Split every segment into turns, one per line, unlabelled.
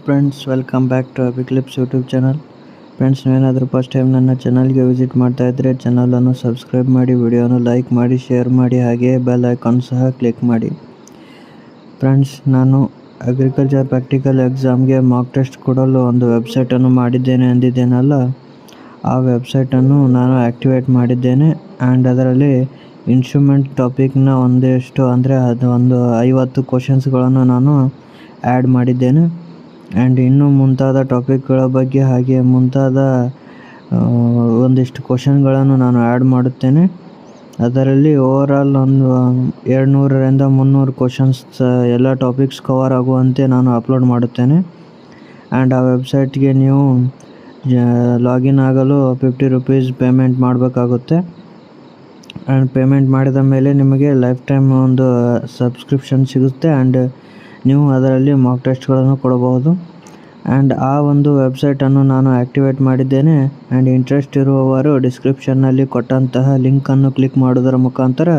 Friends, welcome back to ಅಬಿಕ್ಲಿಪ್ಸ್ YouTube channel. Friends, ನೀವೇನಾದರೂ first time ನನ್ನ ಚಾನಲ್ಗೆ ವಿಸಿಟ್ ಮಾಡ್ತಾ ಇದ್ದರೆ ಚಾನಲನ್ನು ಸಬ್ಸ್ಕ್ರೈಬ್ ಮಾಡಿ, ವಿಡಿಯೋನ ಲೈಕ್ ಮಾಡಿ, ಶೇರ್ ಮಾಡಿ, ಹಾಗೆ ಬೆಲ್ ಐಕಾನ್ ಸಹ ಕ್ಲಿಕ್ ಮಾಡಿ. ಫ್ರೆಂಡ್ಸ್, ನಾನು ಅಗ್ರಿಕಲ್ಚರ್ ಪ್ರಾಕ್ಟಿಕಲ್ ಎಕ್ಸಾಮ್ಗೆ ಮಾಕ್ ಟೆಸ್ಟ್ ಕೊಡಲು ಒಂದು ವೆಬ್ಸೈಟನ್ನು ಮಾಡಿದ್ದೇನೆ ಅಂದಿದ್ದೇನಲ್ಲ, ಆ ವೆಬ್ಸೈಟನ್ನು ನಾನು ಆ್ಯಕ್ಟಿವೇಟ್ ಮಾಡಿದ್ದೇನೆ. ಆ್ಯಂಡ್ ಅದರಲ್ಲಿ ಇನ್ಸ್ಟ್ರೂಮೆಂಟ್ ಟಾಪಿಕ್ನ ಒಂದಷ್ಟು ಅಂದರೆ ಅದು ಒಂದು 50 ಕ್ವಶನ್ಸ್ಗಳನ್ನು ನಾನು ಆ್ಯಡ್ ಮಾಡಿದ್ದೇನೆ. ಆ್ಯಂಡ್ ಇನ್ನೂ ಮುಂತಾದ ಟಾಪಿಕ್ಗಳ ಬಗ್ಗೆ ಹಾಗೆ ಮುಂತಾದ ಒಂದಿಷ್ಟು ಕ್ವಶನ್ಗಳನ್ನು ನಾನು ಆ್ಯಡ್ ಮಾಡುತ್ತೇನೆ. ಅದರಲ್ಲಿ ಓವರಾಲ್ ಒಂದು 200ರಿಂದ 300 ಕ್ವಶನ್ಸ್ ಎಲ್ಲ ಟಾಪಿಕ್ಸ್ ಕವರ್ ಆಗುವಂತೆ ನಾನು ಅಪ್ಲೋಡ್ ಮಾಡುತ್ತೇನೆ. ಆ್ಯಂಡ್ ಆ ವೆಬ್ಸೈಟ್ಗೆ ನೀವು ಲಾಗಿನ್ ಆಗಲು 50 ರೂಪೀಸ್ ಪೇಮೆಂಟ್ ಮಾಡಬೇಕಾಗುತ್ತೆ. ಆ್ಯಂಡ್ ಪೇಮೆಂಟ್ ಮಾಡಿದ ಮೇಲೆ ನಿಮಗೆ ಲೈಫ್ ಟೈಮ್ ಒಂದು ಸಬ್ಸ್ಕ್ರಿಪ್ಷನ್ ಸಿಗುತ್ತೆ. ಆ್ಯಂಡ್ ನೀವು ಅದರಲ್ಲಿ ಮಾಕ್ ಟೆಸ್ಟ್ಗಳನ್ನು ಕೊಡಬಹುದು. ಆ್ಯಂಡ್ ಆ ಒಂದು ವೆಬ್ಸೈಟನ್ನು ನಾನು ಆ್ಯಕ್ಟಿವೇಟ್ ಮಾಡಿದ್ದೇನೆ. ಆ್ಯಂಡ್ ಇಂಟ್ರೆಸ್ಟ್ ಇರುವವರು ಡಿಸ್ಕ್ರಿಪ್ಷನ್ನಲ್ಲಿ ಕೊಟ್ಟಂತಹ ಲಿಂಕನ್ನು ಕ್ಲಿಕ್ ಮಾಡೋದರ ಮುಖಾಂತರ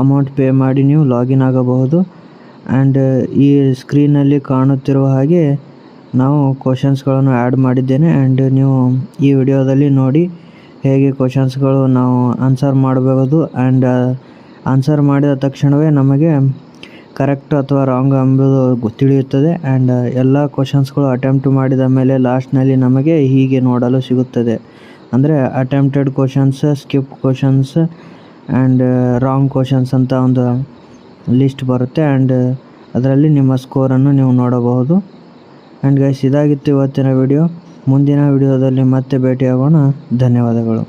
ಅಮೌಂಟ್ ಪೇ ಮಾಡಿ ನೀವು ಲಾಗಿನ್ ಆಗಬಹುದು. ಆ್ಯಂಡ್ ಈ ಸ್ಕ್ರೀನಲ್ಲಿ ಕಾಣುತ್ತಿರುವ ಹಾಗೆ ನಾವು ಕ್ವಶನ್ಸ್ಗಳನ್ನು ಆ್ಯಡ್ ಮಾಡಿದ್ದೇನೆ. ಆ್ಯಂಡ್ ನೀವು ಈ ವಿಡಿಯೋದಲ್ಲಿ ನೋಡಿ ಹೇಗೆ ಕ್ವಶನ್ಸ್ಗಳು ನಾವು ಆನ್ಸರ್ ಮಾಡಬಹುದು. ಆ್ಯಂಡ್ ಆನ್ಸರ್ ಮಾಡಿದ ತಕ್ಷಣವೇ ನಮಗೆ ಕರೆಕ್ಟ್ ಅಥವಾ ರಾಂಗ್ ಎಂಬುದು ತಿಳಿಯುತ್ತದೆ. ಆ್ಯಂಡ್ ಎಲ್ಲ ಕ್ವಶನ್ಸ್ಗಳು ಅಟೆಂಪ್ಟ್ ಮಾಡಿದ ಮೇಲೆ ಲಾಸ್ಟ್ನಲ್ಲಿ ನಮಗೆ ಹೀಗೆ ನೋಡಲು ಸಿಗುತ್ತದೆ. ಅಂದರೆ attempted questions, skip questions and wrong questions ಅಂತ ಒಂದು ಲಿಸ್ಟ್ ಬರುತ್ತೆ. ಆ್ಯಂಡ್ ಅದರಲ್ಲಿ ನಿಮ್ಮ ಸ್ಕೋರನ್ನು ನೀವು ನೋಡಬಹುದು. ಆ್ಯಂಡ್ ಗೈಸ್, ಇದಾಗಿತ್ತು ಇವತ್ತಿನ ವಿಡಿಯೋ. ಮುಂದಿನ ವಿಡಿಯೋದಲ್ಲಿ ಮತ್ತೆ ಭೇಟಿಯಾಗೋಣ. ಧನ್ಯವಾದಗಳು.